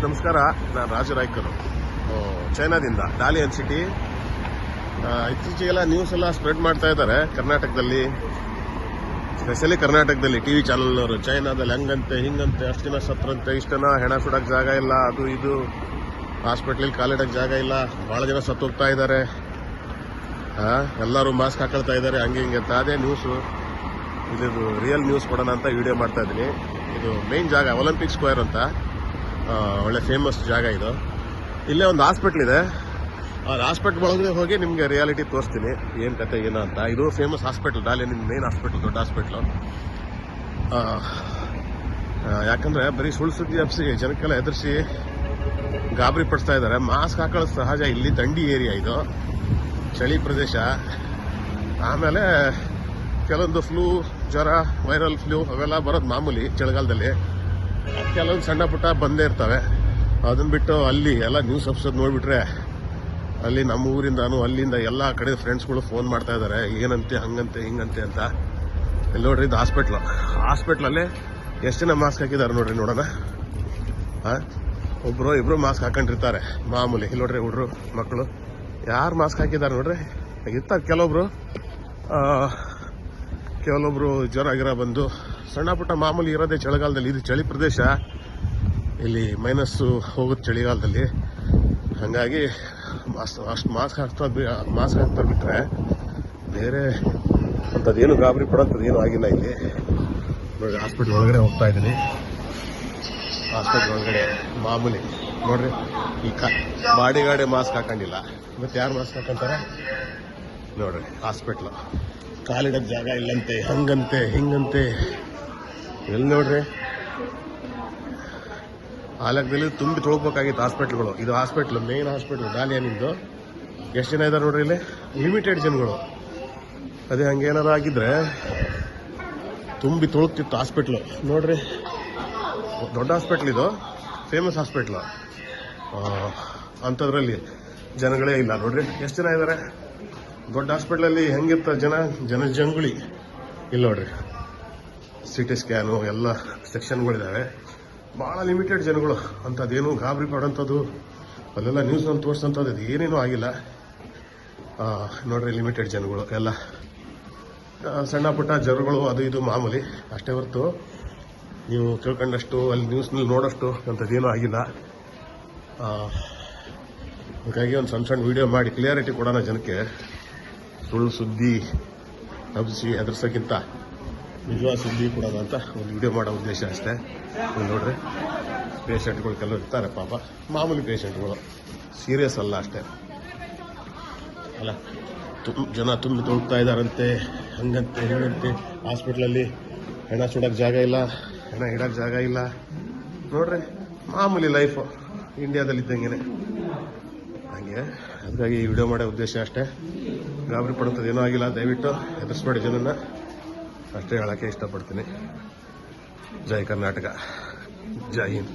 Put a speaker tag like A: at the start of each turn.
A: ನಮಸ್ಕಾರ. ನಾನು Raju ರಾಯ್ಕರು, ಚೈನಾದಿಂದ, ಡಾಲಿಯನ್ city. ಇತ್ತೀಚೆಗೆಲ್ಲ news ಎಲ್ಲ ಸ್ಪ್ರೆಡ್ ಮಾಡ್ತಾ ಇದ್ದಾರೆ ಕರ್ನಾಟಕದಲ್ಲಿ, ಸ್ಪೆಷಲಿ ಕರ್ನಾಟಕದಲ್ಲಿ ಟಿವಿ ಚಾನಲ್ನವರು. ಚೈನಾದಲ್ಲಿ ಹಂಗಂತೆ ಹಿಂಗಂತೆ, ಅಷ್ಟು ಜನ ಸತ್ರಂತೆ, ಇಷ್ಟು ಜನ ಹೆಣ ಸುಡಕ್ಕೆ ಜಾಗ ಇಲ್ಲ, ಅದು ಇದು, ಹಾಸ್ಪಿಟ್ಲಲ್ಲಿ ಕಾಲಿಡಕ್ಕೆ ಜಾಗ ಇಲ್ಲ, ಭಾಳ ಜನ ಸತ್ತೋಗ್ತಾ ಇದ್ದಾರೆ, ಎಲ್ಲರೂ ಮಾಸ್ಕ್ ಹಾಕೊಳ್ತಾ ಇದ್ದಾರೆ, ಹಂಗೆ ಹಿಂಗೆ ಅಂತ. ಅದೇ ನ್ಯೂಸು. ಇದು ರಿಯಲ್ ನ್ಯೂಸ್ ಕೊಡೋಣ ಅಂತ ವಿಡಿಯೋ ಮಾಡ್ತಾ ಇದ್ದೀನಿ. ಇದು ಮೇನ್ ಜಾಗ ಒಲಿಂಪಿಕ್ ಸ್ಕ್ವೇರ್ ಅಂತ, ಒಳ್ಳೆ ಫೇಮಸ್ ಜಾಗ ಇದು. ಇಲ್ಲೇ ಒಂದು ಹಾಸ್ಪಿಟ್ಲ್ ಇದೆ. ಆ ಹಾಸ್ಪಿಟ್ಲ್ ಒಳಗಡೆ ಹೋಗಿ ನಿಮಗೆ ರಿಯಾಲಿಟಿ ತೋರಿಸ್ತೀನಿ, ಏನು ಕತೆ ಏನೋ ಅಂತ. ಇದು ಫೇಮಸ್ ಹಾಸ್ಪಿಟ್ಲ್, ಡಾಲಿಯನ್ ಮೇನ್ ಹಾಸ್ಪಿಟ್ಲ್, ದೊಡ್ಡ ಹಾಸ್ಪಿಟ್ಲು. ಯಾಕಂದರೆ ಬರೀ ಸುಳ್ಳು ಸುದ್ದಿ ಹಬ್ಸಿ ಜನಕ್ಕೆಲ್ಲ ಎದುರಿಸಿ ಗಾಬರಿ ಪಡಿಸ್ತಾ ಇದ್ದಾರೆ. ಮಾಸ್ಕ್ ಹಾಕೊಳ್ಳೋದು ಸಹಜ, ಇಲ್ಲಿ ದಂಡಿ ಏರಿಯಾ, ಇದು ಚಳಿ ಪ್ರದೇಶ. ಆಮೇಲೆ ಕೆಲವೊಂದು ಫ್ಲೂ, ಜ್ವರ, ವೈರಲ್ ಫ್ಲೂ ಅವೆಲ್ಲ ಬರೋದು ಮಾಮೂಲಿ ಚಳಿಗಾಲದಲ್ಲಿ. ಕೆಲವೊಂದು ಸಣ್ಣ ಪುಟ್ಟ ಬಂದೇ ಇರ್ತವೆ. ಅದನ್ನ ಬಿಟ್ಟು ಅಲ್ಲಿ ಎಲ್ಲ ನ್ಯೂಸ್ ಎಪಿಸೋಡ್ ನೋಡಿಬಿಟ್ರೆ, ಅಲ್ಲಿ ನಮ್ಮ ಊರಿಂದಾನು ಅಲ್ಲಿಂದ ಎಲ್ಲ ಕಡೆ ಫ್ರೆಂಡ್ಸ್ಗಳು ಫೋನ್ ಮಾಡ್ತಾ ಇದ್ದಾರೆ, ಏನಂತೆ ಹಂಗಂತೆ ಹಿಂಗಂತೆ ಅಂತ. ಇಲ್ಲಿ ನೋಡ್ರಿ, ಇದು ಹಾಸ್ಪಿಟ್ಲಲ್ಲಿ ಎಷ್ಟು ಜನ ಮಾಸ್ಕ್ ಹಾಕಿದ್ದಾರೆ ನೋಡ್ರಿ, ನೋಡೋಣ. ಒಬ್ಬರು ಇಬ್ಬರು ಮಾಸ್ಕ್ ಹಾಕೊಂಡಿರ್ತಾರೆ ಮಾಮೂಲಿ. ಇಲ್ಲಿ ನೋಡ್ರಿ, ಹುಡ್ರು ಮಕ್ಕಳು ಯಾರು ಮಾಸ್ಕ್ ಹಾಕಿದ್ದಾರೆ ನೋಡ್ರಿ. ಇರ್ತಾರೆ ಕೆಲವೊಬ್ರು ಜ್ವರ ಗಿರ ಬಂದು, ಸಣ್ಣ ಪುಟ್ಟ ಮಾಮೂಲಿ ಇರೋದೇ ಚಳಿಗಾಲದಲ್ಲಿ. ಇದು ಚಳಿ ಪ್ರದೇಶ, ಇಲ್ಲಿ ಮೈನಸ್ಸು ಹೋಗುತ್ತೆ ಚಳಿಗಾಲದಲ್ಲಿ. ಹಾಗಾಗಿ ಅಷ್ಟು ಮಾಸ್ಕ್ ಹಾಕ್ತಾ ಬಿಟ್ರೆ ಬೇರೆ ಅಂಥದ್ದೇನು ಗಾಬರಿ ಪಡೋಂಥದ್ದು ಏನೂ ಆಗಿಲ್ಲ ಇಲ್ಲಿ. ನೋಡಿ, ಹಾಸ್ಪಿಟ್ಲ್ ಒಳಗಡೆ ಹೋಗ್ತಾ ಇದ್ದೀನಿ. ಹಾಸ್ಪಿಟ್ಲ್ ಒಳಗಡೆ ಮಾಮೂಲಿ ನೋಡ್ರಿ, ಈ ಬಾಡಿಗಾಡೆ ಮಾಸ್ಕ್ ಹಾಕೊಂಡಿಲ್ಲ, ಮತ್ತೆ ಯಾರು ಮಾಸ್ಕ್ ಹಾಕೊಂತಾರೆ ನೋಡ್ರಿ. ಹಾಸ್ಪಿಟ್ಲು ಕಾಲಿಡಕ್ಕೆ ಜಾಗ ಇಲ್ಲಂತೆ, ಹಂಗಂತೆ ಹಿಂಗಂತೆ. ಎಲ್ಲಿ ನೋಡ್ರಿ, ಆ ಲೆಕ್ಕದಲ್ಲಿ ತುಂಬಿ ತೊಳ್ಬೇಕಾಗಿತ್ತು ಹಾಸ್ಪಿಟ್ಲ್ಗಳು. ಇದು ಹಾಸ್ಪಿಟ್ಲು, ಮೇನ್ ಹಾಸ್ಪಿಟ್ಲು ಡಾಲಿಯನಿಂದು. ಎಷ್ಟು ಜನ ಇದ್ದಾರೆ ನೋಡ್ರಿ ಇಲ್ಲಿ, ಲಿಮಿಟೆಡ್ ಜನಗಳು. ಅದೇ ಹಂಗೇನಾರು ಆಗಿದ್ರೆ ತುಂಬಿ ತೊಳಗ್ತಿತ್ತು ಹಾಸ್ಪಿಟ್ಲು. ನೋಡ್ರಿ, ದೊಡ್ಡ ಹಾಸ್ಪಿಟ್ಲ್ ಇದು, ಫೇಮಸ್ ಹಾಸ್ಪಿಟ್ಲು. ಅಂಥದ್ರಲ್ಲಿ ಜನಗಳೇ ಇಲ್ಲ ನೋಡ್ರಿ, ಎಷ್ಟು ಜನ ಇದ್ದಾರೆ. ದೊಡ್ಡ ಹಾಸ್ಪಿಟ್ಲಲ್ಲಿ ಹೆಂಗಿರ್ತ ಜಂಗುಳಿ. ಇಲ್ಲಿ ನೋಡ್ರಿ, ಸಿಟಿ ಸ್ಕ್ಯಾನು ಎಲ್ಲ ಸೆಕ್ಷನ್ಗಳಿದ್ದಾವೆ, ಭಾಳ ಲಿಮಿಟೆಡ್ ಜನಗಳು. ಅಂಥದ್ದೇನು ಗಾಬರಿ ಪಡೋಂಥದ್ದು, ಅಲ್ಲೆಲ್ಲ ನ್ಯೂಸ್ನಲ್ಲಿ ತೋರಿಸೋಂಥದ್ದು ಇದು ಏನೇನೂ ಆಗಿಲ್ಲ. ನೋಡ್ರಿ, ಲಿಮಿಟೆಡ್ ಜನಗಳು ಎಲ್ಲ, ಸಣ್ಣ ಪುಟ್ಟ ಜ್ವರಗಳು ಅದು ಇದು ಮಾಮೂಲಿ ಅಷ್ಟೇ ಹೊರತು ನೀವು ತಿಳ್ಕೊಂಡಷ್ಟು, ಅಲ್ಲಿ ನ್ಯೂಸ್ನಲ್ಲಿ ನೋಡೋಷ್ಟು ಅಂಥದ್ದೇನೂ ಆಗಿಲ್ಲ. ಹಾಗಾಗಿ ಒಂದು ಸಣ್ಣ ವಿಡಿಯೋ ಮಾಡಿ ಕ್ಲಿಯಾರಿಟಿ ಕೊಡೋಣ ಜನಕ್ಕೆ. ಸುಳ್ಳು ಸುದ್ದಿ ಹಬ್ಬಿಸಿ ಹೆದರ್ಸೋಕ್ಕಿಂತ ನಿಜವಾದ ಸುದ್ದಿ ಕೊಡೋಣ ಅಂತ ಒಂದು ವಿಡಿಯೋ ಮಾಡೋ ಉದ್ದೇಶ ಅಷ್ಟೇ. ನೀವು ನೋಡ್ರಿ, ಪೇಷಂಟ್ಗಳು ಕೆಲವರು ಇರ್ತಾರೆ ಪಾಪ, ಮಾಮೂಲಿ ಪೇಷಂಟ್ಗಳು, ಸೀರಿಯಸ್ ಅಲ್ಲ ಅಷ್ಟೇ ಅಲ್ಲ. ಜನ ತುಂಬಿ ತೊಳ್ತಾ ಇದ್ದಾರಂತೆ, ಹಂಗಂತೆ ಹಿಂಗಂತೆ. ಹಾಸ್ಪಿಟ್ಲಲ್ಲಿ ಹೆಣ ಸುಡೋಕ್ಕೆ ಜಾಗ ಇಲ್ಲ, ಹೆಣ ಇಡೋಕ್ಕೆ ಜಾಗ ಇಲ್ಲ. ನೋಡ್ರಿ, ಮಾಮೂಲಿ ಲೈಫು ಇಂಡಿಯಾದಲ್ಲಿದ್ದಂಗೆ ಹಾಗೆ. ಹಾಗಾಗಿ ಈ ವಿಡಿಯೋ ಮಾಡೋ ಉದ್ದೇಶ ಅಷ್ಟೇ. ಗಾಬರಿ ಪಡುವಂಥದ್ದು ಏನೂ ಆಗಿಲ್ಲ. ದಯವಿಟ್ಟು ಹೆದರ್ಸ್ಬೇಡಿ ಜನನ್ನ, ಅಷ್ಟೇ ಹೇಳೋಕ್ಕೆ ಇಷ್ಟಪಡ್ತೀನಿ. ಜೈ ಕರ್ನಾಟಕ, ಜೈ ಹಿಂದ್.